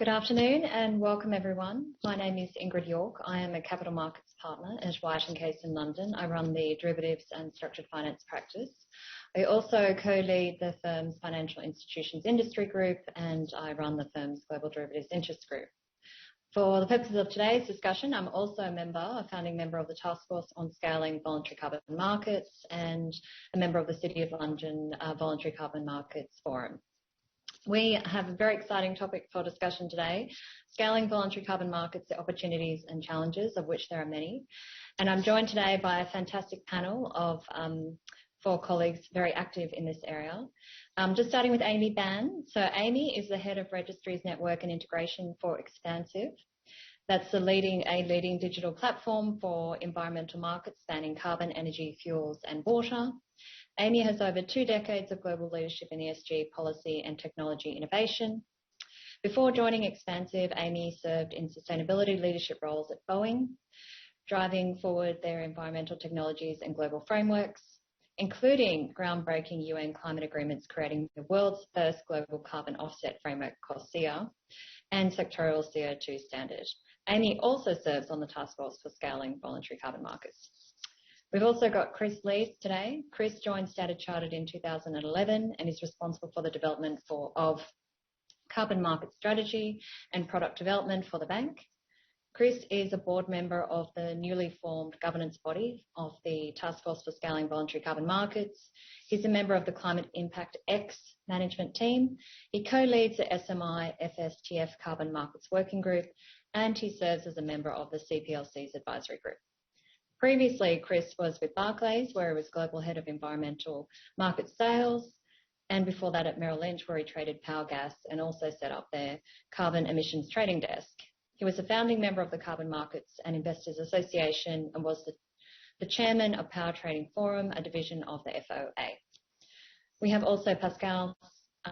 Good afternoon and welcome everyone. My name is Ingrid York. I am a capital markets partner at White & Case in London. I run the derivatives and structured finance practice. I also co-lead the firm's financial institutions industry group and I run the firm's global derivatives interest group. For the purposes of today's discussion, I'm also a founding member of the Taskforce on Scaling Voluntary Carbon Markets and a member of the City of London Voluntary Carbon Markets Forum. We have a very exciting topic for discussion today, scaling voluntary carbon markets, the opportunities and challenges, of which there are many. And I'm joined today by a fantastic panel of 4 colleagues very active in this area. Just starting with Amy Ban. So Amy is the head of Registries Network and Integration for Expansive. That's a leading digital platform for environmental markets spanning carbon, energy, fuels and water. Amy has over 2 decades of global leadership in ESG policy and technology innovation. Before joining Expansive, Amy served in sustainability leadership roles at Boeing, driving forward their environmental technologies and global frameworks, including groundbreaking UN climate agreements creating the world's first global carbon offset framework, CORSIA, and sectoral CO2 standard. Amy also serves on the Taskforce for Scaling Voluntary Carbon Markets. We've also got Chris Lees today. Chris joined Standard Chartered in 2011 and is responsible for the development of carbon market strategy and product development for the bank. Chris is a board member of the newly formed governance body of the Taskforce for Scaling Voluntary Carbon Markets. He's a member of the Climate Impact X management team. He co-leads the SMI FSTF Carbon Markets Working Group, and he serves as a member of the CPLC's advisory group. Previously, Chris was with Barclays, where he was Global Head of Environmental Market Sales, and before that at Merrill Lynch, where he traded power gas and also set up their carbon emissions trading desk. He was a founding member of the Carbon Markets and Investors Association and was the chairman of Power Trading Forum, a division of the FOA. We have also Pascal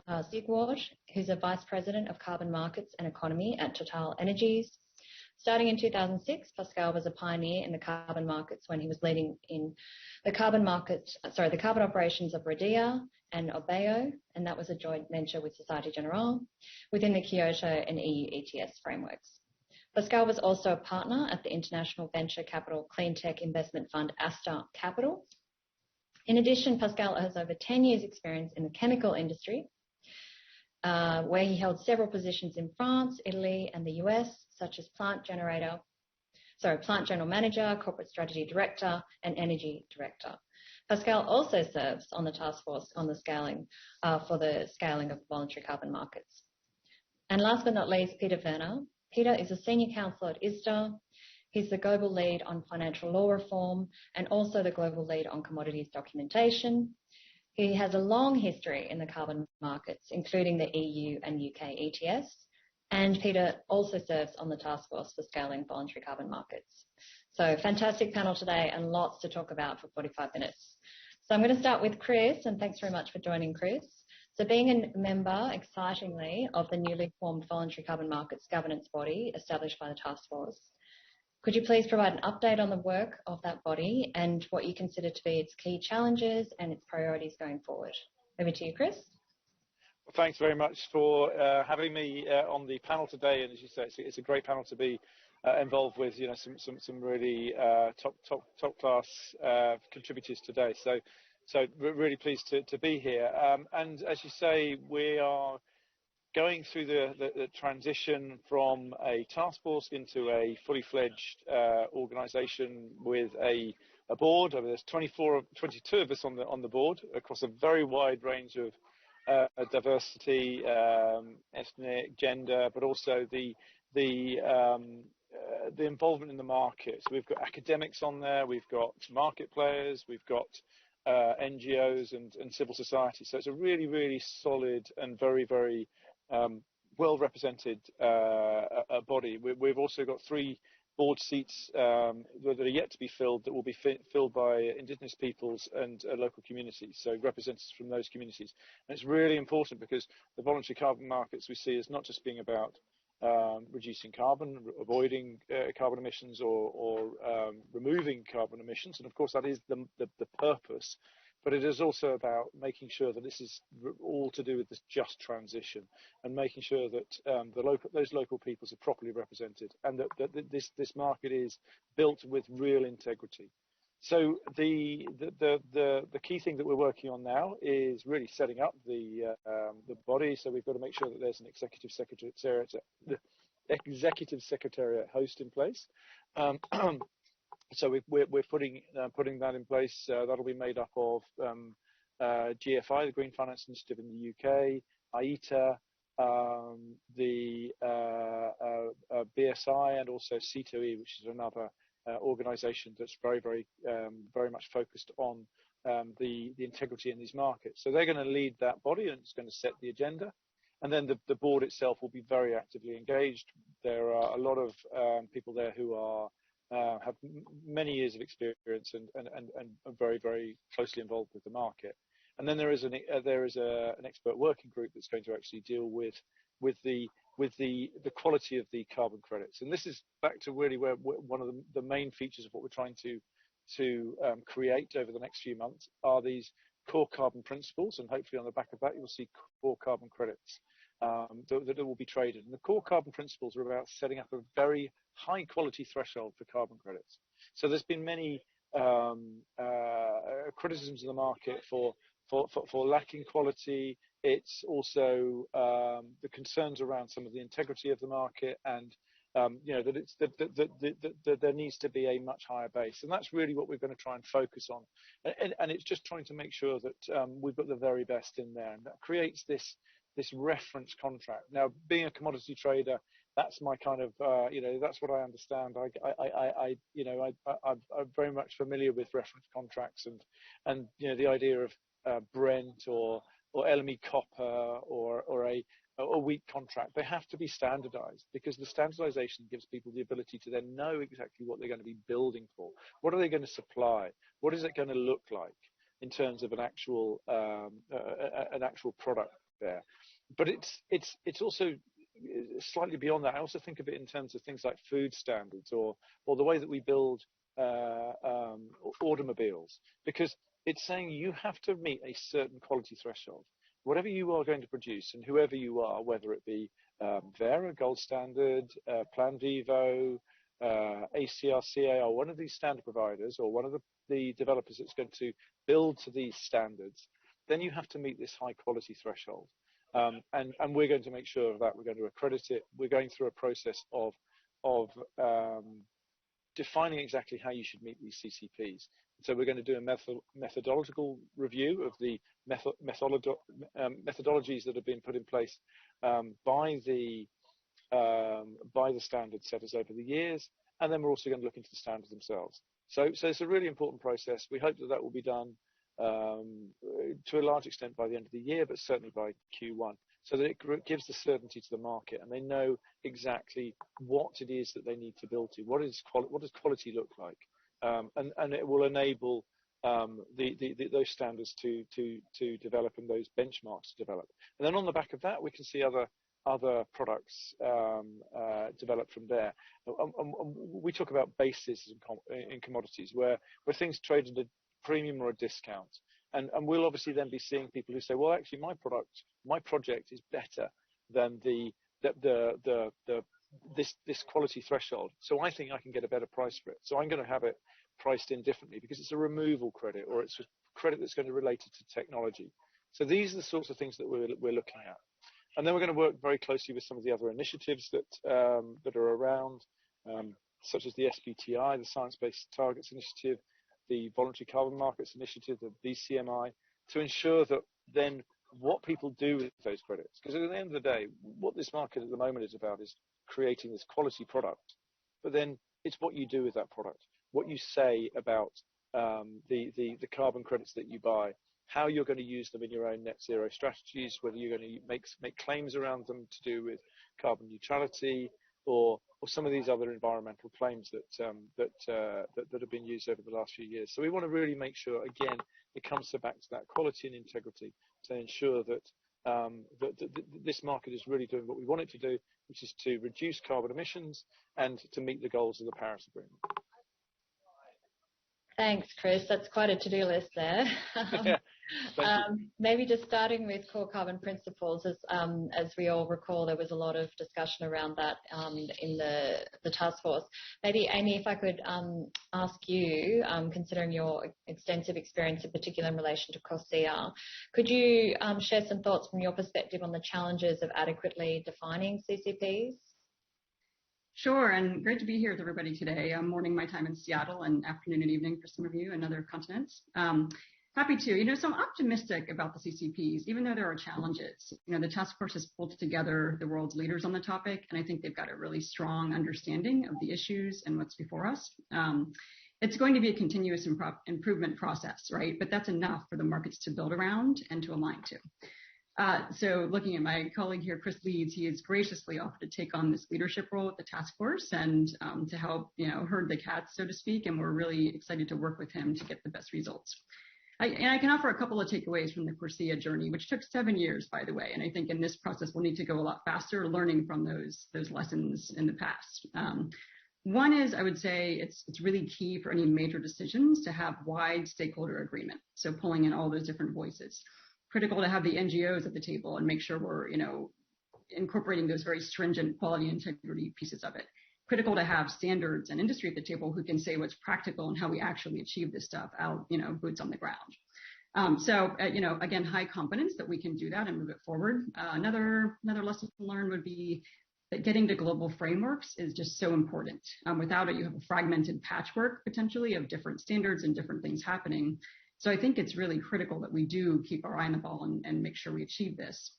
Siegwart, who's a Vice President of Carbon Markets and Economy at Total Energies. Starting in 2006, Pascal was a pioneer in the carbon markets when he was leading in the carbon operations of Redia and Obeo, and that was a joint venture with Societe Generale within the Kyoto and EU ETS frameworks. Pascal was also a partner at the international venture capital clean tech investment fund Asta Capital. In addition, Pascal has over 10 years experience in the chemical industry, where he held several positions in France, Italy and the US, such as plant general manager, corporate strategy director and energy director. Pascal also serves on the task force on the scaling for the scaling of voluntary carbon markets. And last but not least, Peter Werner. Peter is a senior counsel at ISDA. He's the global lead on financial law reform and also the global lead on commodities documentation. He has a long history in the carbon markets, including the EU and UK ETS. And Peter also serves on the Task Force for Scaling Voluntary Carbon Markets. So fantastic panel today and lots to talk about for 45 minutes. So I'm going to start with Chris, and thanks very much for joining, Chris. So being a member, excitingly, of the newly formed Voluntary Carbon Markets governance body established by the Task Force, could you please provide an update on the work of that body and what you consider to be its key challenges and its priorities going forward? Over to you, Chris. Well, thanks very much for having me on the panel today. And as you say, it's a great panel to be involved with. You know, some really top class contributors today. So we're really pleased to be here. And as you say, we are going through the transition from a task force into a fully fledged organisation with a board. There's 22 of us on the board across a very wide range of diversity, ethnic, gender, but also the involvement in the market. So we've got academics on there, we've got market players, we've got NGOs and civil society. So it's a really solid and very well represented body. We've also got 3 board seats that are yet to be filled, that will be filled by Indigenous peoples and local communities, so representatives from those communities. And it's really important because the voluntary carbon markets we see as not just being about reducing carbon, avoiding carbon emissions or removing carbon emissions, and of course that is the purpose, but it is also about making sure that this is all to do with this just transition, and making sure that those local peoples are properly represented, and that this market is built with real integrity. So the key thing that we're working on now is really setting up the body. So we've got to make sure that there's an executive secretariat host in place. So we're putting that in place. That'll be made up of GFI, the Green Finance Initiative in the UK, IETA, the BSI, and also C2E, which is another organisation that's very much focused on the integrity in these markets. So they're going to lead that body, and it's going to set the agenda. And then the board itself will be very actively engaged. There are a lot of people there who have many years of experience and are very closely involved with the market. And then there is an expert working group that's going to actually deal with the quality of the carbon credits. And this is back to really where one of the main features of what we're trying to create over the next few months are these core carbon principles, and hopefully on the back of that you'll see core carbon credits that will be traded. And the core carbon principles are about setting up a very high quality threshold for carbon credits. So there's been many criticisms of the market for lacking quality. It's also the concerns around some of the integrity of the market, and that there needs to be a much higher base, and that's really what we're going to try and focus on. And it's just trying to make sure that we've got the very best in there, and that creates this reference contract. Now, being a commodity trader, that's my kind of that's what I understand. I'm very much familiar with reference contracts, and the idea of Brent or LME copper or a wheat contract. They have to be standardized, because the standardization gives people the ability to then know exactly what they're going to be building for. What are they going to supply? What is it going to look like in terms of an actual product there? But it's also slightly beyond that. I also think of it in terms of things like food standards or the way that we build automobiles, because it's saying you have to meet a certain quality threshold. Whatever you are going to produce, and whoever you are, whether it be Vera, Gold Standard, Plan Vivo, ACRCA, or one of these standard providers, or one of the developers that's going to build to these standards, then you have to meet this high quality threshold. And we're going to make sure of that. We're going to accredit it. We're going through a process of defining exactly how you should meet these CCPs. So we're going to do a methodological review of the methodologies that have been put in place by the standard setters over the years, and then we're also going to look into the standards themselves. So it's a really important process. We hope that will be done to a large extent by the end of the year, but certainly by Q1, so that it gives the certainty to the market, and they know exactly what it is that they need to build to. What does quality look like? And it will enable those standards to develop, and those benchmarks to develop. And then on the back of that, we can see other products develop from there. We talk about bases in commodities, where things trade at a premium or a discount. And we'll obviously then be seeing people who say, well, actually, my project is better than this quality threshold, so I think I can get a better price for it. So I'm going to have it priced in differently, because it's a removal credit, or it's a credit that's going to relate it to technology. So these are the sorts of things that we're looking at. And then we're going to work very closely with some of the other initiatives that are around, such as the SBTI, the Science Based Targets Initiative, the Voluntary Carbon Markets Initiative, the VCMI, to ensure that then what people do with those credits. Because at the end of the day, what this market at the moment is about is creating this quality product, but then it's what you do with that product, what you say about the carbon credits that you buy, how you're going to use them in your own net zero strategies, whether you're going to make claims around them to do with carbon neutrality, or some of these other environmental claims that have been used over the last few years. So we want to really make sure, again, it comes back to that quality and integrity, to ensure that this market is really doing what we want it to do, which is to reduce carbon emissions and to meet the goals of the Paris Agreement. Thanks, Chris. That's quite a to-do list there. Maybe just starting with core carbon principles, as we all recall, there was a lot of discussion around that in the task force. Maybe, Amy, if I could ask you, considering your extensive experience, in particular in relation to CORSIA, could you share some thoughts from your perspective on the challenges of adequately defining CCPs? Sure, and great to be here with everybody today. Morning my time in Seattle and afternoon and evening for some of you in other continents. Happy to. So I'm optimistic about the CCPs, even though there are challenges. The task force has pulled together the world's leaders on the topic, and I think they've got a really strong understanding of the issues and what's before us. It's going to be a continuous improvement process, right? But that's enough for the markets to build around and to align to. So looking at my colleague here, Chris Leeds, he has graciously offered to take on this leadership role at the task force and to help, herd the cats, so to speak, and we're really excited to work with him to get the best results. I can offer a couple of takeaways from the CORSIA journey, which took 7 years, by the way, and I think in this process we'll need to go a lot faster, learning from those lessons in the past. One is, I would say, it's really key for any major decisions to have wide stakeholder agreement, so pulling in all those different voices. Critical to have the NGOs at the table and make sure we're, incorporating those very stringent quality and integrity pieces of it. Critical to have standards and industry at the table who can say what's practical and how we actually achieve this stuff out, boots on the ground. So, again, high confidence that we can do that and move it forward. Another lesson learned would be that getting to global frameworks is just so important. Without it, you have a fragmented patchwork potentially of different standards and different things happening. So I think it's really critical that we do keep our eye on the ball and make sure we achieve this.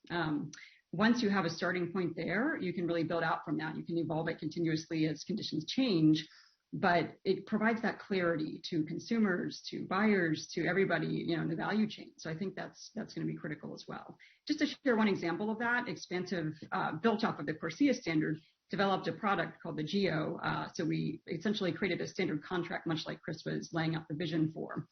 Once you have a starting point there, you can really build out from that. You can evolve it continuously as conditions change, but it provides that clarity to consumers, to buyers, to everybody, in the value chain. So I think that's going to be critical as well. Just to share one example of that, Expansive, built off of the CORSIA standard, developed a product called the GEO. So we essentially created a standard contract, much like Chris was laying out the vision for.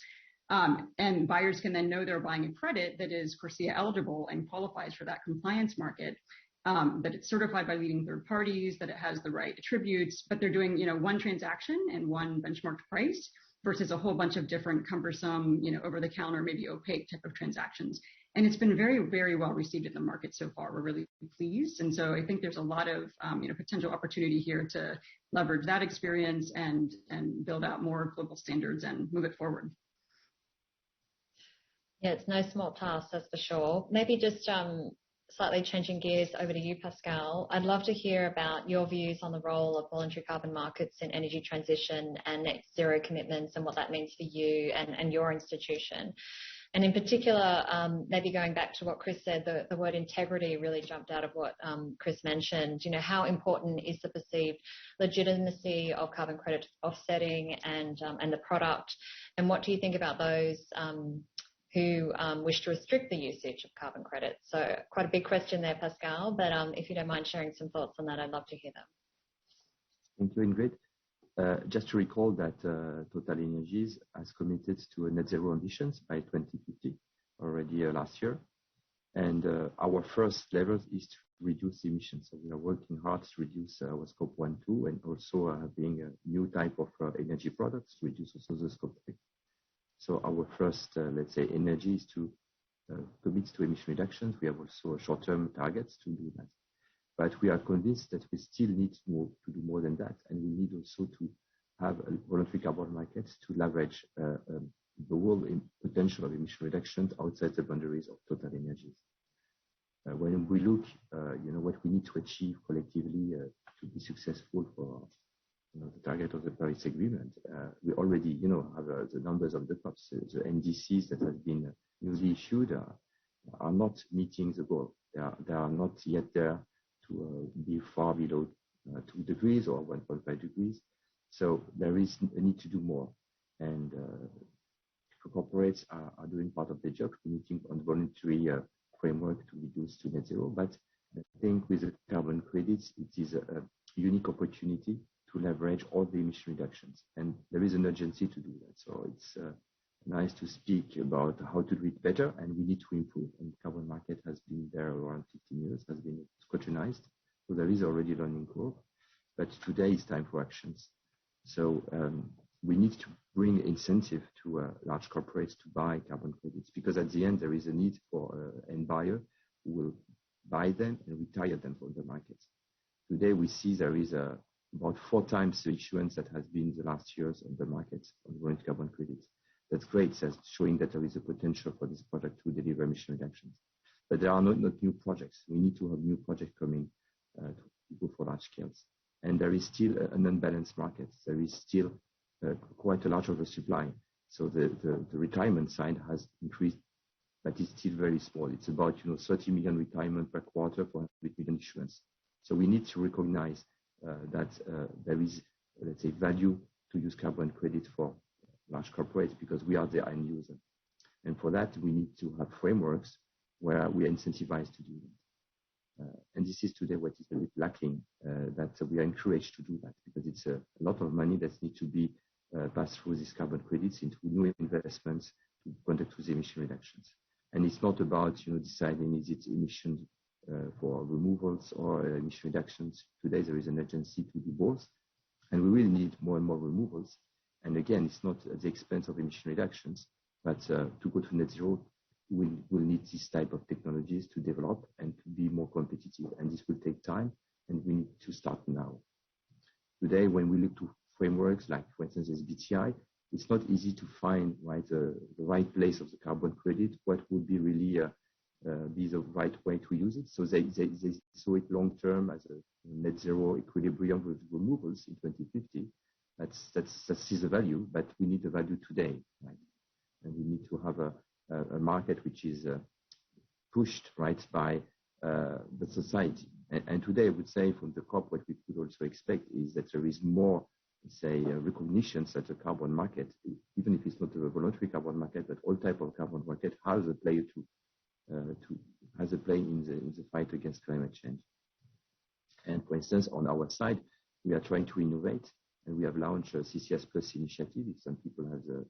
And buyers can then know they're buying a credit that is CORSIA eligible and qualifies for that compliance market, that it's certified by leading third parties, that it has the right attributes, but they're doing, one transaction and one benchmarked price versus a whole bunch of different cumbersome, over-the-counter, maybe opaque type of transactions. And it's been very, very well received in the market so far. We're really pleased. And so I think there's a lot of, potential opportunity here to leverage that experience and build out more global standards and move it forward. Yeah, it's no small task, that's for sure. Maybe just slightly changing gears over to you, Pascal. I'd love to hear about your views on the role of voluntary carbon markets in energy transition and net zero commitments and what that means for you and your institution. And in particular, maybe going back to what Chris said, the word integrity really jumped out of what Chris mentioned. How important is the perceived legitimacy of carbon credit offsetting and the product? And what do you think about those who wish to restrict the usage of carbon credits? So quite a big question there, Pascal, but if you don't mind sharing some thoughts on that, I'd love to hear them. Thank you, Ingrid. Just to recall that TotalEnergies has committed to a net zero ambitions by 2050 already last year. And our first level is to reduce emissions. So we are working hard to reduce our scope 1, 2, and also having a new type of energy products to reduce also the scope 3. So our first, energy is to commit to emission reductions. We have also short-term targets to do that. But we are convinced that we still need to do more than that. And we need also to have a voluntary carbon markets to leverage the whole potential of emission reductions outside the boundaries of TotalEnergies. When we look, what we need to achieve collectively to be successful for the target of the Paris Agreement, we already, have the numbers of the tops. The NDCs that have been newly issued are not meeting the goal. They are not yet there to be far below 2 degrees or 1.5 degrees. So there is a need to do more. And corporates are doing part of the job, committing on voluntary framework to reduce to net zero. But I think with the carbon credits, it is a unique opportunity to leverage all the emission reductions. And there is an urgency to do that. So it's nice to speak about how to do it better, and we need to improve. And carbon market has been there around 15 years, has been scrutinized. So there is already learning curve. But today is time for actions. So we need to bring incentive to large corporates to buy carbon credits, because at the end there is a need for end buyer who will buy them and retire them from the market. Today we see there is about 4 times the issuance that has been the last years on the market on voluntary carbon credits. That's great, that's showing that there is a potential for this product to deliver emission reductions. But there are not new projects. We need to have new projects coming to go for large scales. And there is still an unbalanced market. There is still quite a large oversupply. So the retirement side has increased, but it's still very small. It's about 30 million retirement per quarter for 100 million issuance. So we need to recognize that there is, let's say, value to use carbon credit for large corporates because we are the end user. And for that, we need to have frameworks where we are incentivized to do that. And this is today what is a bit lacking, that we are encouraged to do that because it's a lot of money that needs to be passed through these carbon credits into new investments to conduct with emission reductions. And it's not about deciding is it emission for removals or emission reductions. Today there is an urgency to do both, and we will need more and more removals. And again, it's not at the expense of emission reductions, but to go to net zero, we'll need this type of technologies to develop and to be more competitive. And this will take time, and we need to start now. Today, when we look to frameworks like, for instance, SBTi, it's not easy to find the right place of the carbon credit, what would be really be the right way to use it. So they saw it long term as a net zero equilibrium with removals in 2050. That's the value, but we need the value today, right? And we need to have a market which is pushed by the society. And today, I would say from the COP, what we could also expect is that there is more, say, recognition that the carbon market, even if it's not a voluntary carbon market, but all type of carbon market has a play in the fight against climate change. And for instance, on our side, we are trying to innovate, and we have launched a CCS Plus initiative. If some people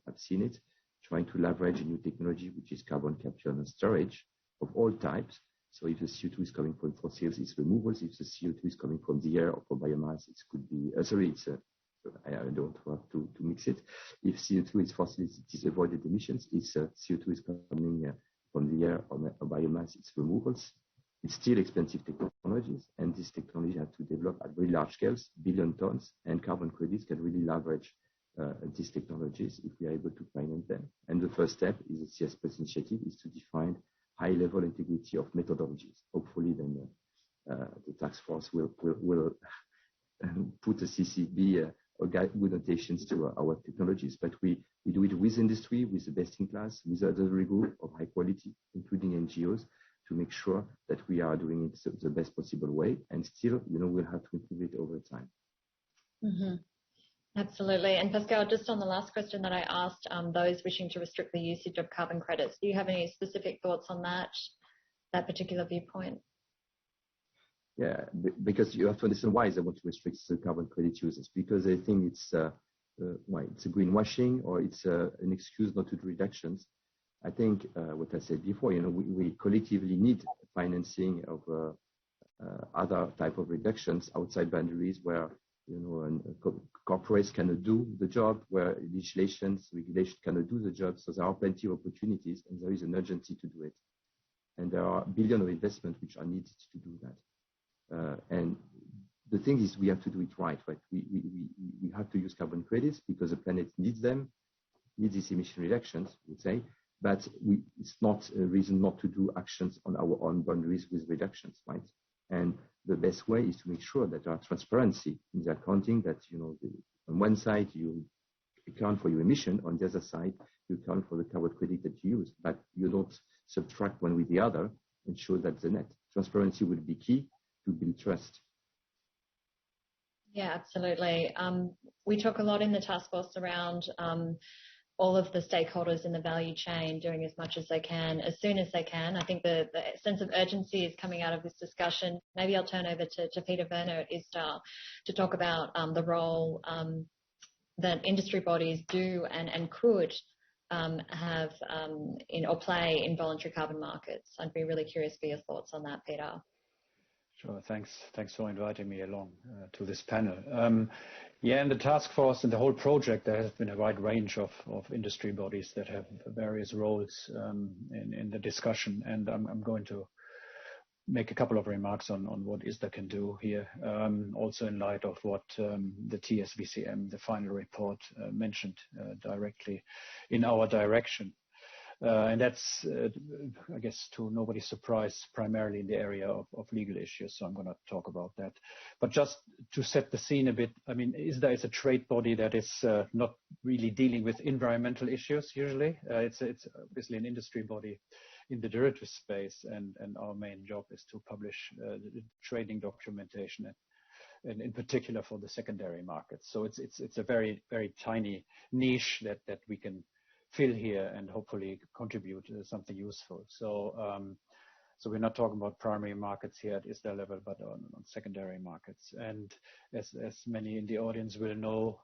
have seen it, trying to leverage a new technology, which is carbon capture and storage of all types. So if the CO2 is coming from fossils, it's removals. If the CO2 is coming from the air or from biomass, it could be, I don't have to mix it. If CO2 is fossils, it is avoided emissions. If CO2 is coming from the air or biomass, it's removals. It's still expensive technologies, and this technology has to develop at very large scales, billion tons, and carbon credits can really leverage these technologies if we are able to finance them. And the first step is the CS Plus initiative is to define high-level integrity of methodologies. Hopefully, then the Taskforce will put a CCB or good notations to our technologies. But we do it with industry, with the best in class, with other group of high quality, including NGOs, to make sure that we are doing it the best possible way. And still, we'll have to improve it over time. Mm-hmm. Absolutely. And Pascal, just on the last question that I asked, those wishing to restrict the usage of carbon credits, do you have any specific thoughts on that particular viewpoint? Yeah, because you have to understand why they want to restrict the carbon credit users, because they think it's a greenwashing or it's an excuse not to do reductions. I think what I said before, we collectively need financing of other type of reductions outside boundaries where corporates cannot do the job, where regulation cannot do the job. So there are plenty of opportunities, and there is an urgency to do it. And there are billions of investments which are needed to do that. And the thing is, we have to do it right? We have to use carbon credits because the planet needs them, needs these emission reductions, I would say. But it's not a reason not to do actions on our own boundaries with reductions, right? And the best way is to make sure that there are transparency in the accounting, that, on one side, you account for your emission, on the other side, you account for the carbon credit that you use, but you don't subtract one with the other and show that the net. Transparency will be key to build trust. Yeah, absolutely. We talk a lot in the task force around all of the stakeholders in the value chain doing as much as they can, as soon as they can. I think the sense of urgency is coming out of this discussion. Maybe I'll turn over to Peter Werner at ISTAR to talk about the role that industry bodies do and could have or play in voluntary carbon markets. I'd be really curious for your thoughts on that, Peter. Sure. Thanks for inviting me along to this panel. Yeah, in the task force and the whole project, there has been a wide range of industry bodies that have various roles in the discussion, and I'm going to make a couple of remarks on what ISDA can do here, also in light of what the TSVCM, the final report, mentioned directly in our direction. And that's, I guess, to nobody's surprise, primarily in the area of legal issues. So I'm going to talk about that. But just to set the scene a bit, I mean, ISDA is a trade body that is not really dealing with environmental issues usually. It's obviously an industry body in the derivative space, and our main job is to publish the trading documentation, and in particular for the secondary markets. So it's a very, very tiny niche that we can fill here and hopefully contribute to something useful. So we're not talking about primary markets here at ISDA level, but on secondary markets. And as many in the audience will know,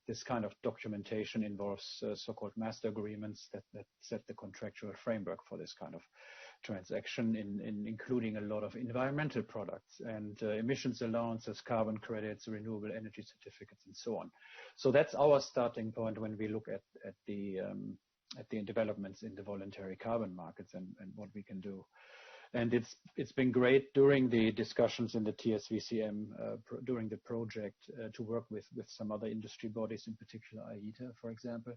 this kind of documentation involves so-called master agreements that set the contractual framework for this kind of transaction, including a lot of environmental products and emissions allowances, carbon credits, renewable energy certificates, and so on. So that's our starting point when we look at the developments in the voluntary carbon markets and what we can do. And it's been great during the discussions in the TSVCM during the project to work with some other industry bodies, in particular IETA, for example,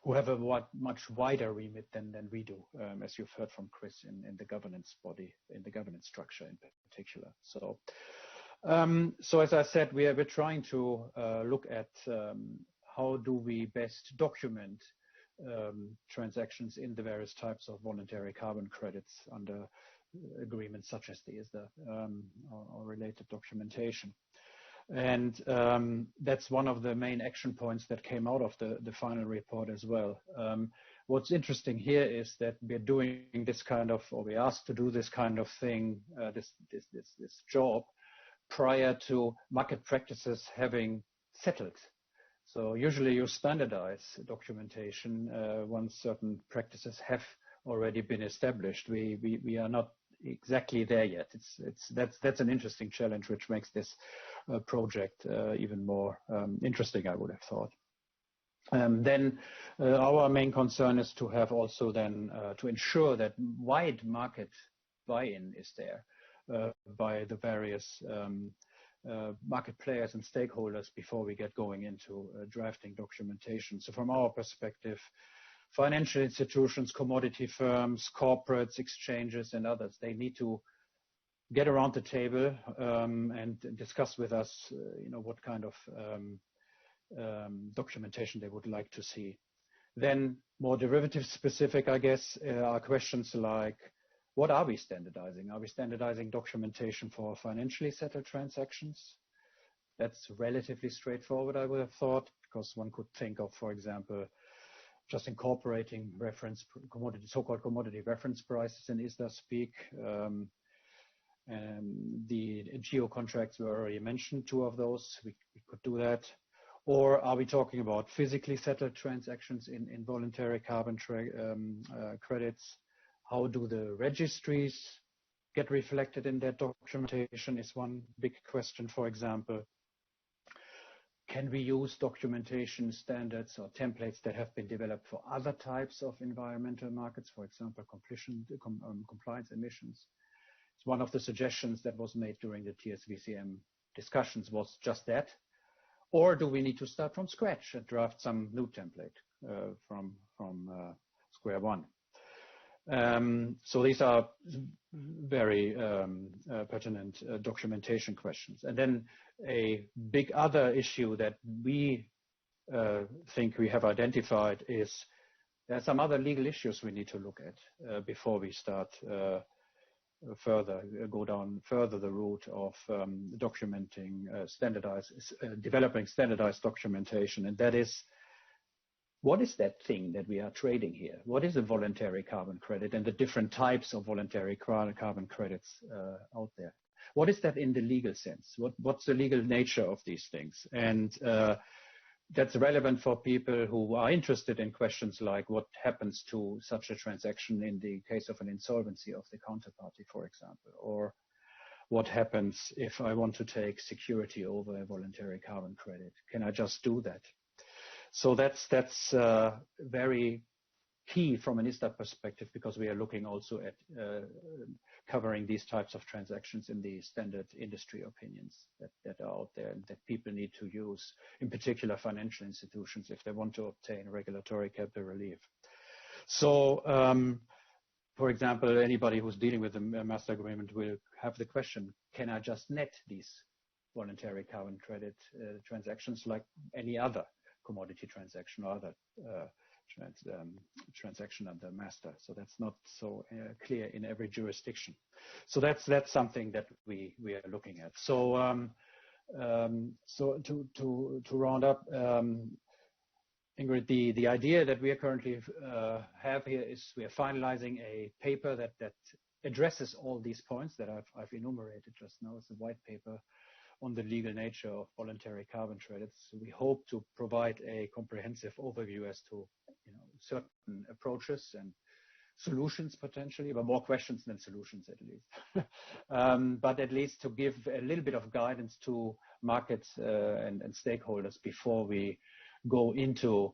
who have a much wider remit than we do, as you've heard from Chris in the governance body, in the governance structure in particular. So as I said, we're trying to look at how do we best document transactions in the various types of voluntary carbon credits under agreements such as the ISDA or related documentation. And that's one of the main action points that came out of the final report as well. What's interesting here is that we're doing this kind of, or we're asked to do this kind of thing, this job, prior to market practices having settled. So usually you standardize documentation once certain practices have already been established. We are not exactly there yet. That's an interesting challenge, which makes this project even more interesting, I would have thought. Then our main concern is to have also then to ensure that wide market buy-in is there by the various market players and stakeholders before we get going into drafting documentation. So from our perspective, financial institutions, commodity firms, corporates, exchanges, and others, they need to get around the table and discuss with us, what kind of documentation they would like to see. Then more derivative specific, I guess, are questions like, what are we standardizing? Are we standardizing documentation for financially settled transactions? That's relatively straightforward, I would have thought, because one could think of, for example, just incorporating so-called commodity reference prices in ISDA speak. And the geo contracts were already mentioned, two of those, we could do that. Or are we talking about physically settled transactions in voluntary carbon credits? How do the registries get reflected in that documentation is one big question, for example. Can we use documentation standards or templates that have been developed for other types of environmental markets, for example, compliance emissions? It's one of the suggestions that was made during the TSVCM discussions was just that. Or do we need to start from scratch and draft some new template from square one? So these are very pertinent documentation questions. And then a big other issue that we think we have identified is there are some other legal issues we need to look at before we start go down further the route of documenting developing standardized documentation. And that is, what is that thing that we are trading here? What is a voluntary carbon credit and the different types of voluntary carbon credits out there? What is that in the legal sense? What's the legal nature of these things? And that's relevant for people who are interested in questions like what happens to such a transaction in the case of an insolvency of the counterparty, for example, or what happens if I want to take security over a voluntary carbon credit? Can I just do that? So that's very key from an ISTA perspective, because we are looking also at covering these types of transactions in the standard industry opinions that are out there and that people need to use, in particular financial institutions, if they want to obtain regulatory capital relief. So, for example, anybody who's dealing with a master agreement will have the question, can I just net these voluntary carbon credit transactions like any other commodity transaction or other transaction under master? So that's not so clear in every jurisdiction. So that's something that we are looking at. So so to round up, Ingrid, the idea that we are currently have here is we are finalizing a paper that addresses all these points that I've enumerated just now. It's a white paper on the legal nature of voluntary carbon credits. We hope to provide a comprehensive overview as to certain approaches and solutions potentially, but more questions than solutions at least. But at least to give a little bit of guidance to markets and stakeholders before we go into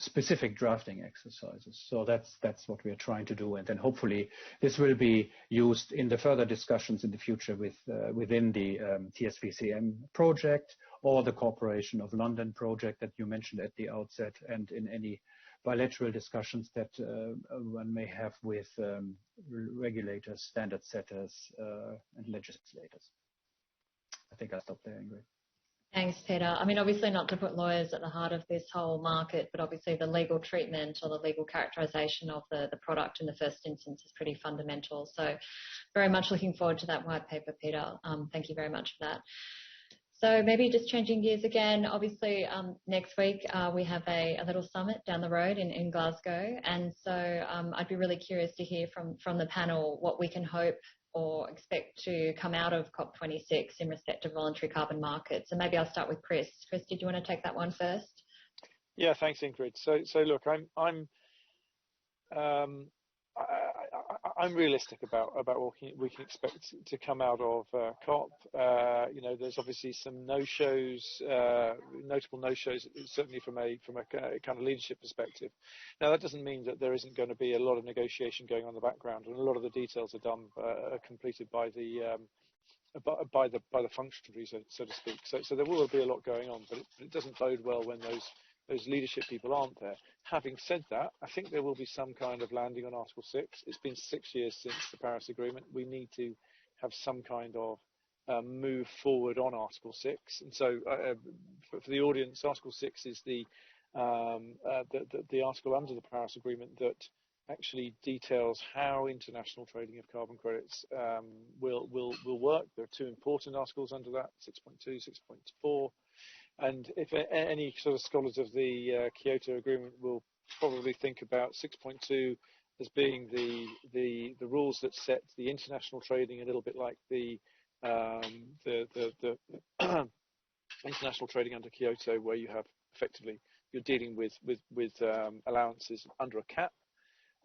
specific drafting exercises. So that's what we are trying to do, and then hopefully this will be used in the further discussions in the future with within the TSVCM project or the Corporation of London project that you mentioned at the outset, and in any bilateral discussions that one may have with regulators, standard setters, and legislators. I think I'll stop there, Ingrid. Thanks, Peter. I mean, obviously not to put lawyers at the heart of this whole market, but obviously the legal treatment or the legal characterization of the product in the first instance is pretty fundamental. So very much looking forward to that white paper, Peter. Thank you very much for that. So maybe just changing gears again, obviously next week we have a little summit down the road in Glasgow. And so I'd be really curious to hear from the panel what we can hope or expect to come out of COP26 in respect of voluntary carbon markets. And maybe I'll start with Chris. Chris, did you want to take that one first? Yeah, thanks, Ingrid. So look, I'm realistic about what we can expect to come out of COP. There's obviously some no-shows, notable no-shows, certainly from a kind of leadership perspective. Now, that doesn't mean that there isn't going to be a lot of negotiation going on in the background, and a lot of the details are completed by the functionaries, so to speak. So there will be a lot going on, but it doesn't bode well when those leadership people aren't there. Having said that, I think there will be some kind of landing on Article 6. It's been 6 years since the Paris Agreement. We need to have some kind of move forward on Article 6. And so for the audience, Article 6 is the article under the Paris Agreement that actually details how international trading of carbon credits will work. There are two important articles under that, 6.2, 6.4. And if any sort of scholars of the Kyoto Agreement will probably think about 6.2 as being the rules that set the international trading, a little bit like the international trading under Kyoto, where you have effectively you're dealing with allowances under a cap.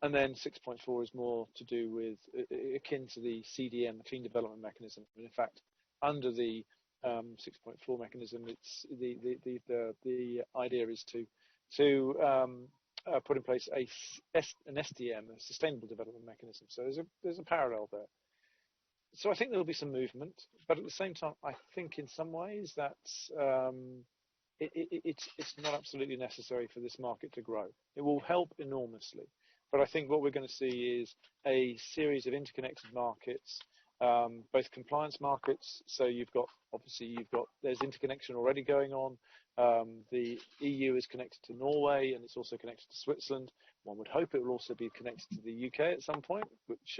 And then 6.4 is more to do with akin to the CDM, the Clean Development Mechanism. And in fact, under the 6.4 mechanism, it's the idea is to put in place an SDM, a Sustainable Development Mechanism. So there's a parallel there. So I think there will be some movement, but at the same time, I think in some ways that's it's not absolutely necessary for this market to grow. It will help enormously, but I think what we're going to see is a series of interconnected markets. Both compliance markets, so there's interconnection already going on. The EU is connected to Norway, and it's also connected to Switzerland. One would hope it will also be connected to the UK at some point, which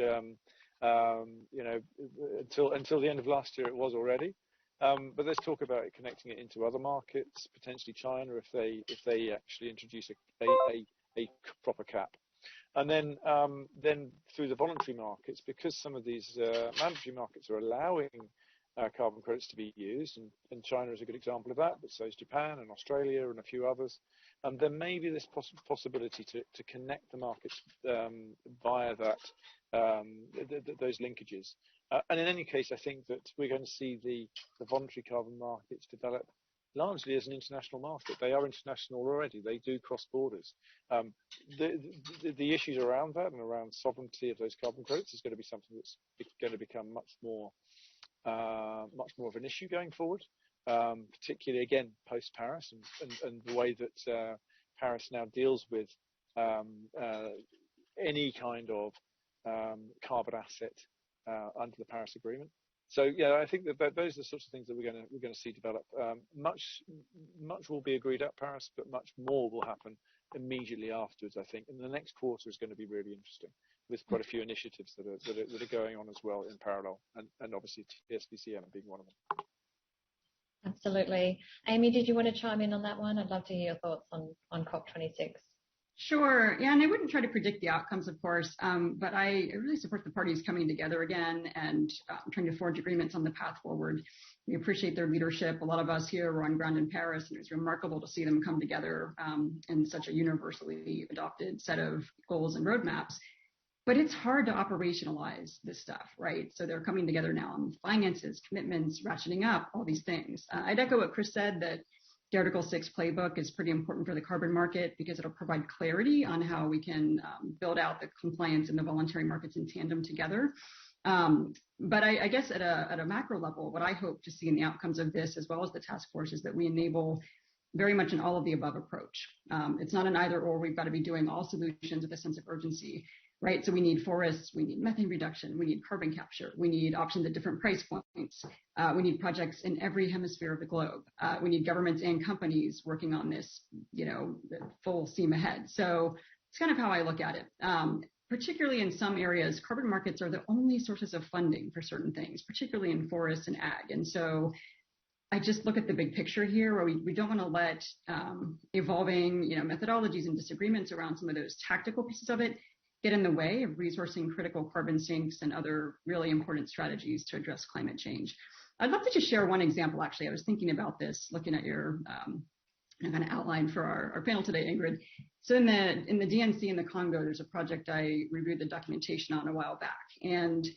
until the end of last year it was already. But there's talk about it connecting it into other markets, potentially China, if they actually introduce a proper cap. And then through the voluntary markets, because some of these mandatory markets are allowing carbon credits to be used, and China is a good example of that, but so is Japan and Australia and a few others. There may be this possibility to connect the markets via that those linkages. And in any case, I think that we're going to see the voluntary carbon markets develop largely as an international market. They are international already. They do cross borders. The issues around that and around sovereignty of those carbon credits is going to be something that's going to become much more of an issue going forward, particularly again post Paris and the way that Paris now deals with any kind of carbon asset under the Paris Agreement. So yeah, I think that those are the sorts of things that we're going to see develop. Much will be agreed at Paris, but much more will happen immediately afterwards. I think, and the next quarter is going to be really interesting, with quite a few initiatives that are going on as well in parallel, and obviously TSVCM being one of them. Absolutely. Amy, did you want to chime in on that one? I'd love to hear your thoughts on COP26. Sure. Yeah, and I wouldn't try to predict the outcomes, of course, but I really support the parties coming together again and trying to forge agreements on the path forward. We appreciate their leadership. A lot of us here were on ground in Paris, and it was remarkable to see them come together in such a universally adopted set of goals and roadmaps. But it's hard to operationalize this stuff, right? So they're coming together now on finances, commitments, ratcheting up, all these things. I'd echo what Chris said, that the Article 6 playbook is pretty important for the carbon market because it'll provide clarity on how we can build out the compliance and the voluntary markets in tandem together. But I guess at a macro level, what I hope to see in the outcomes of this, as well as the task force, is that we enable very much an all of the above approach. It's not an either or. We've got to be doing all solutions with a sense of urgency, right? So we need forests, we need methane reduction, we need carbon capture, we need options at different price points, we need projects in every hemisphere of the globe. We need governments and companies working on this, full steam ahead. So it's kind of how I look at it. Particularly in some areas, carbon markets are the only sources of funding for certain things, particularly in forests and ag. And so I just look at the big picture here, where we don't want to let evolving, methodologies and disagreements around some of those tactical pieces of it get in the way of resourcing critical carbon sinks and other really important strategies to address climate change. I'd love to just share one example. Actually, I was thinking about this, looking at your kind of outline for our panel today, Ingrid. So in the DNC in the Congo, there's a project I reviewed the documentation on a while back, and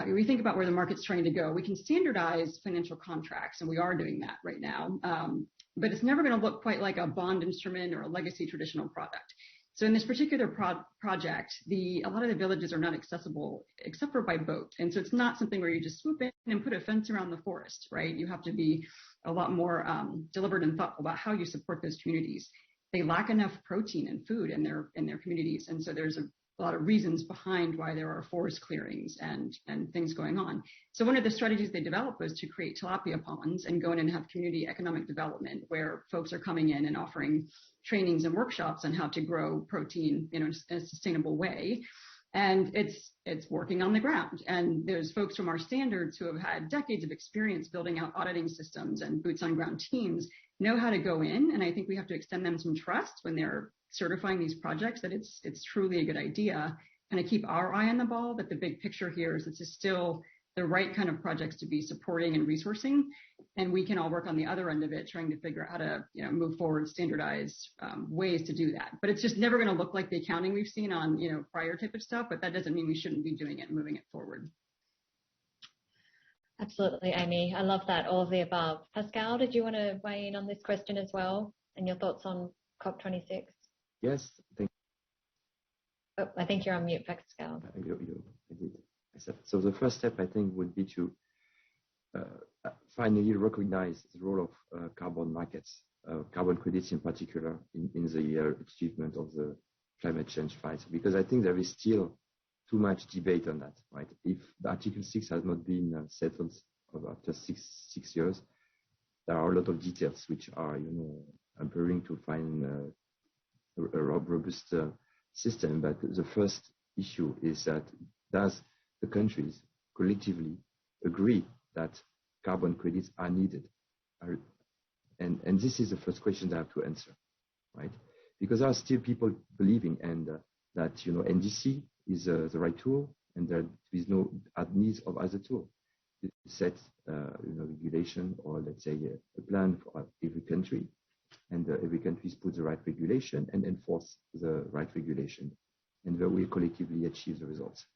we think about where the market's trying to go. We can standardize financial contracts, and we are doing that right now. But it's never going to look quite like a bond instrument or a legacy traditional product. So in this particular project, a lot of the villages are not accessible except for by boat. And so it's not something where you just swoop in and put a fence around the forest, right? You have to be a lot more deliberate and thoughtful about how you support those communities. They lack enough protein and food in their communities. And so there's a lot of reasons behind why there are forest clearings and things going on. So one of the strategies they developed was to create tilapia ponds and go in and have community economic development, where folks are coming in and offering trainings and workshops on how to grow protein in a sustainable way. And it's working on the ground. And there's folks from our standards who have had decades of experience building out auditing systems, and boots on ground teams know how to go in. And I think we have to extend them some trust when they're certifying these projects, that it's truly a good idea, and to keep our eye on the ball, that the big picture here is this is still the right kind of projects to be supporting and resourcing. And we can all work on the other end of it, trying to figure out how to move forward, standardize ways to do that. But it's just never going to look like the accounting we've seen on prior type of stuff, but that doesn't mean we shouldn't be doing it and moving it forward. Absolutely, Amy. I love that, all of the above. Pascal, did you want to weigh in on this question as well, and your thoughts on COP26? Yes, thank you. Oh, I think you're on mute, Pascal. I did. So the first step, I think, would be to finally recognize the role of carbon markets, carbon credits in particular, in the achievement of the climate change fight. Because I think there is still too much debate on that, right? If the Article 6 has not been settled after six years, there are a lot of details which are, hampering to find a robust system. But the first issue is that, does the countries collectively agree that carbon credits are needed? And this is the first question they have to answer, right? Because there are still people believing that NDC is the right tool, and there is no needs of other tool. set regulation, or let's say a plan for every country, and every country puts the right regulation and enforce the right regulation, and we collectively achieve the results.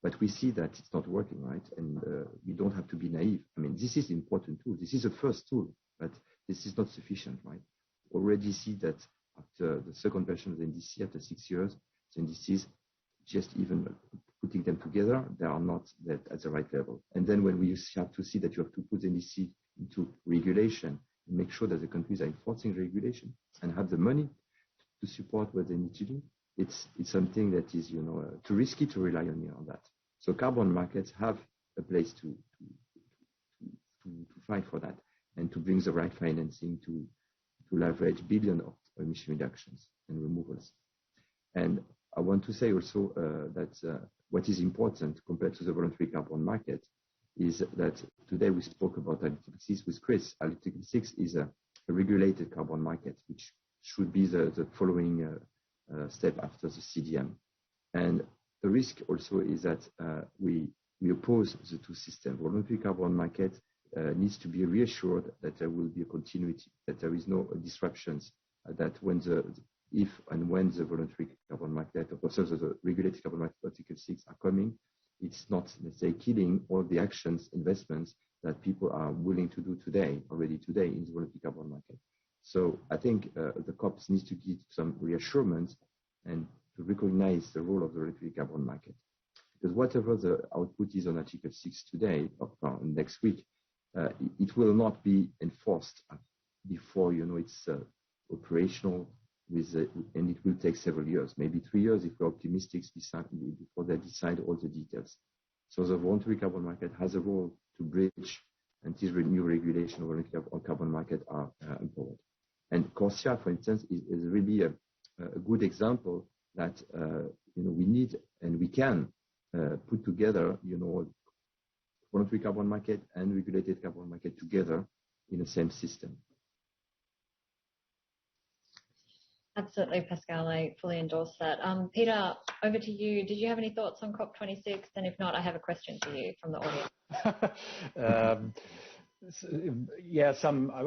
But we see that it's not working, right? And we don't have to be naive. I mean, this is an important tool. This is a first tool, but this is not sufficient, right? Already see that after the second version of the NDC, after 6 years, the indices, just even putting them together, they are not at the right level. And then when we have to see that you have to put the NDC into regulation, and make sure that the countries are enforcing regulation and have the money to support what they need to do, it's something that is too risky to rely on that. So carbon markets have a place to fight for that, and to bring the right financing to leverage billions of emission reductions and removals. And I want to say also that what is important compared to the voluntary carbon market is that today we spoke about Article 6 with Chris. Article 6 is a regulated carbon market, which should be the following step after the CDM. And the risk also is that we oppose the two systems. Voluntary carbon market needs to be reassured that there will be a continuity, that there is no disruptions, that when if and when the voluntary carbon market, or the regulated carbon market, Article 6 are coming, it's not, let's say, killing all the actions, investments that people are willing to do already today in the voluntary carbon market. So I think the COPs need to give some reassurance and to recognize the role of the voluntary carbon market. Because whatever the output is on Article 6 today, or next week, it will not be enforced before it's operational, and it will take several years, maybe 3 years if we're optimistic, before they decide all the details. So the voluntary carbon market has a role to bridge until new regulation on carbon market are empowered. And CORSIA, for instance, is really a good example that we need and we can put together voluntary carbon market and regulated carbon market together in the same system. Absolutely, Pascal. I fully endorse that. Peter, over to you. Did you have any thoughts on COP26? And if not, I have a question for you from the audience.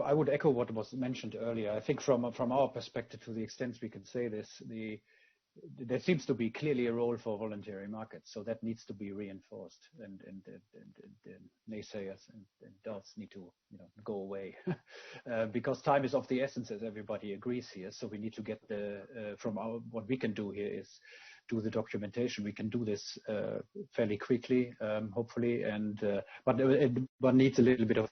I would echo what was mentioned earlier. I think from our perspective, to the extent we can say this, there seems to be clearly a role for voluntary markets, so that needs to be reinforced, and the naysayers and doubts need to go away, because time is of the essence, as everybody agrees here. So we need to get what we can do here is do the documentation. We can do this fairly quickly, hopefully, but one needs a little bit of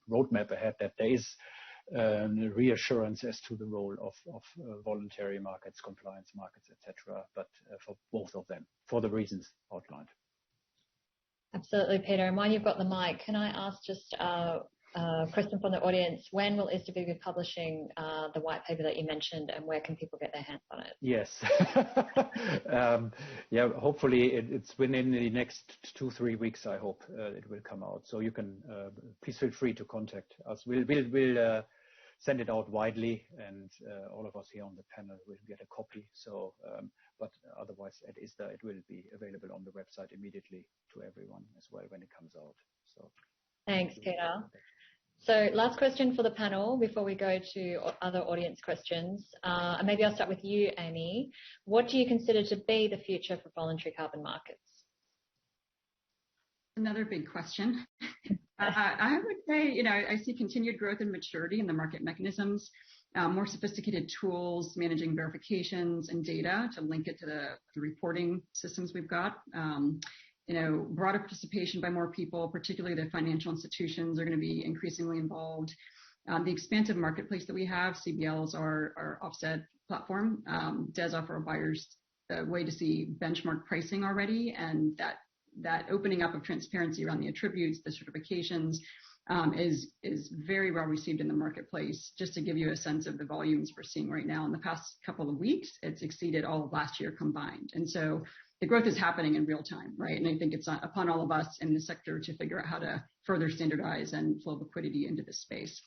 roadmap ahead, that there is reassurance as to the role of voluntary markets, compliance markets, etc. But for both of them, for the reasons outlined. Absolutely, Peter. And while you've got the mic, can I ask just a question from the audience? When will ISTB be publishing the white paper that you mentioned, and where can people get their hands on it? Yes. Hopefully it's within the next 2-3 weeks, I hope it will come out. So you can, please feel free to contact us. We'll send it out widely, and all of us here on the panel will get a copy. So, but otherwise at ISTA, it will be available on the website immediately to everyone as well when it comes out. So. Thanks, Peter. So last question for the panel before we go to other audience questions. And maybe I'll start with you, Amy. What do you consider to be the future for voluntary carbon markets? Another big question. I would say, I see continued growth and maturity in the market mechanisms, more sophisticated tools, managing verifications and data to link it to the reporting systems we've got. Broader participation by more people, particularly the financial institutions, are going to be increasingly involved. The expansive marketplace that we have, CBLs, our offset platform, does offer buyers a way to see benchmark pricing already, and that opening up of transparency around the attributes, the certifications, is very well received in the marketplace. Just to give you a sense of the volumes we're seeing right now, in the past couple of weeks, it's exceeded all of last year combined. And so the growth is happening in real time, right? And I think it's upon all of us in the sector to figure out how to further standardize and flow liquidity into this space.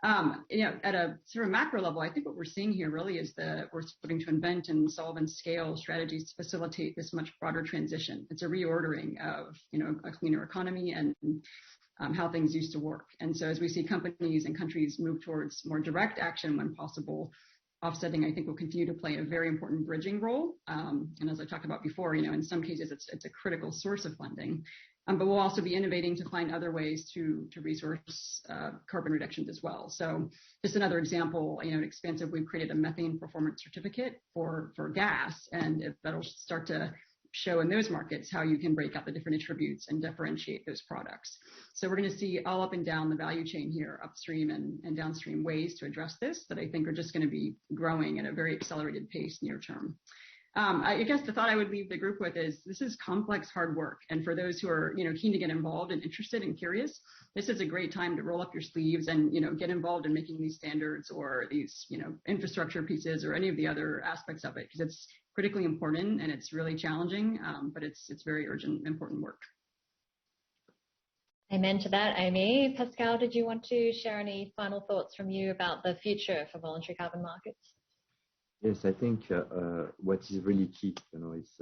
At a sort of macro level, I think what we're seeing here really is that we're starting to invent and solve and scale strategies to facilitate this much broader transition. It's a reordering of, a cleaner economy and how things used to work. And so as we see companies and countries move towards more direct action when possible, offsetting, I think, will continue to play a very important bridging role. And as I talked about before, in some cases, it's a critical source of funding. But we'll also be innovating to find other ways to resource carbon reductions as well. So just another example, at Expansive, we've created a methane performance certificate for gas, and that'll start to show in those markets how you can break out the different attributes and differentiate those products. So we're going to see all up and down the value chain here, upstream and downstream ways to address this that I think are just going to be growing at a very accelerated pace near term. I guess the thought I would leave the group with is this is complex, hard work. And for those who are, keen to get involved and interested and curious, this is a great time to roll up your sleeves and, get involved in making these standards or these, infrastructure pieces or any of the other aspects of it, because it's critically important and it's really challenging, but it's very urgent, important work. Amen to that, Amy. Pascal, did you want to share any final thoughts from you about the future for voluntary carbon markets? Yes, I think what is really key, is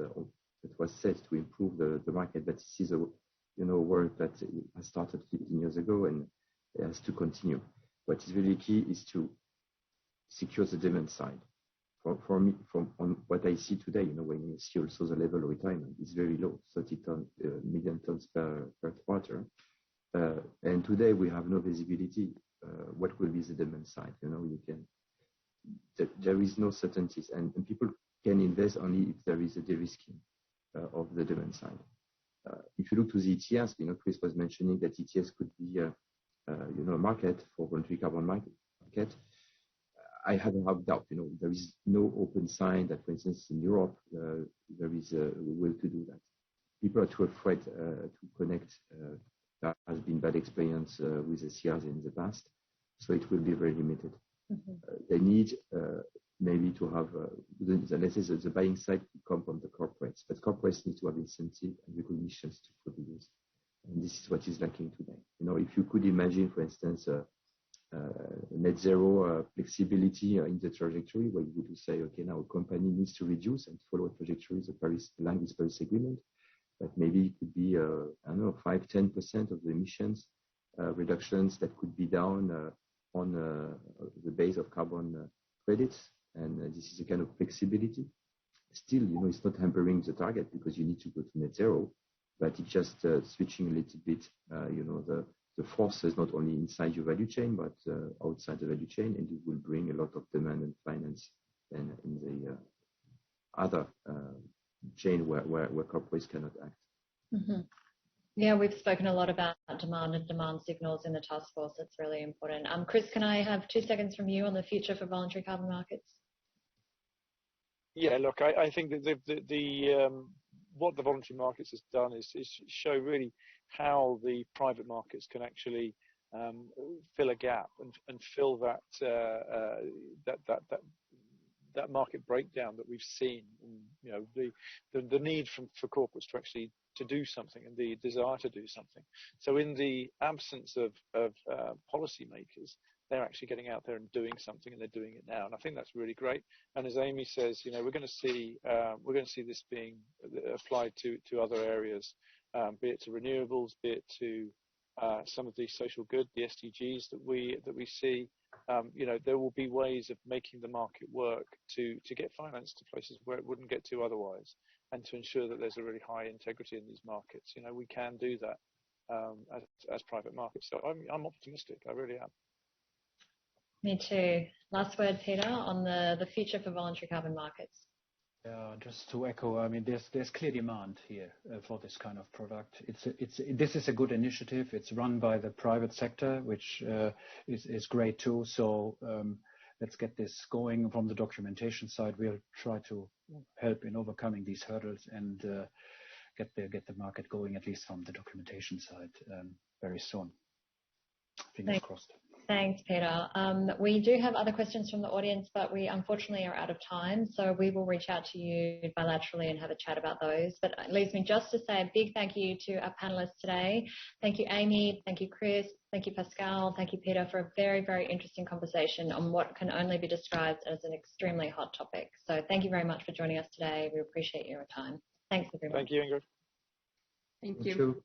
it was said to improve the market, but this is a work that has started 15 years ago and it has to continue. What is really key is to secure the demand side. For me, from what I see today, when you see also the level of retirement is very low, 30 million tons per quarter. And today we have no visibility. What will be the demand side? There is no certainties, and people can invest only if there is a de-risking of the demand side. If you look to the ETS, Chris was mentioning that ETS could be a market for voluntary carbon market. I have a doubt. There is no open sign that, for instance, in Europe there is a will to do that. People are too afraid to connect. There has been bad experience with the CRs in the past, so it will be very limited. Mm-hmm. They need maybe to have the buying side to come from the corporates, but corporates need to have incentive and recognitions to produce, and this is what is lacking today. If you could imagine, for instance, net zero flexibility in the trajectory, where you would say, okay, now a company needs to reduce and follow a trajectory, the Paris Agreement, but maybe it could be 5-10% of the emissions reductions that could be down on the base of carbon credits, and this is a kind of flexibility. Still, it's not hampering the target because you need to go to net zero, but it's just switching a little bit, the forces not only inside your value chain, but outside the value chain, and it will bring a lot of demand and finance and in the other chain where corporates cannot act. Mm-hmm. Yeah, we've spoken a lot about demand and demand signals in the task force. It's really important. Chris, can I have 2 seconds from you on the future for voluntary carbon markets? Yeah, look, I think that what the voluntary markets has done is show really how the private markets can actually fill a gap and fill that market breakdown that we've seen, and the need for corporates to actually to do something and the desire to do something. So in the absence of policymakers, they're actually getting out there and doing something, and they're doing it now. And I think that's really great. And as Amy says, we're going to see this being applied to other areas, be it to renewables, be it to some of the social good, the SDGs that we see. There will be ways of making the market work to get finance to places where it wouldn't get to otherwise, and to ensure that there's a really high integrity in these markets. We can do that as private markets. So I'm optimistic. I really am. Me too. Last word, Peter, on the future for voluntary carbon markets. Just to echo, I mean, there's clear demand here for this kind of product. This is a good initiative. It's run by the private sector, which is great too. So let's get this going from the documentation side. We'll try to help in overcoming these hurdles and get the market going, at least from the documentation side, very soon. Fingers crossed. Thanks, Peter. We do have other questions from the audience, but we unfortunately are out of time, so we will reach out to you bilaterally and have a chat about those. But it leaves me just to say a big thank you to our panelists today. Thank you, Amy. Thank you, Chris. Thank you, Pascal. Thank you, Peter, for a very, very interesting conversation on what can only be described as an extremely hot topic. So thank you very much for joining us today. We appreciate your time. Thanks, everyone. Thank you, Ingrid. Thank you.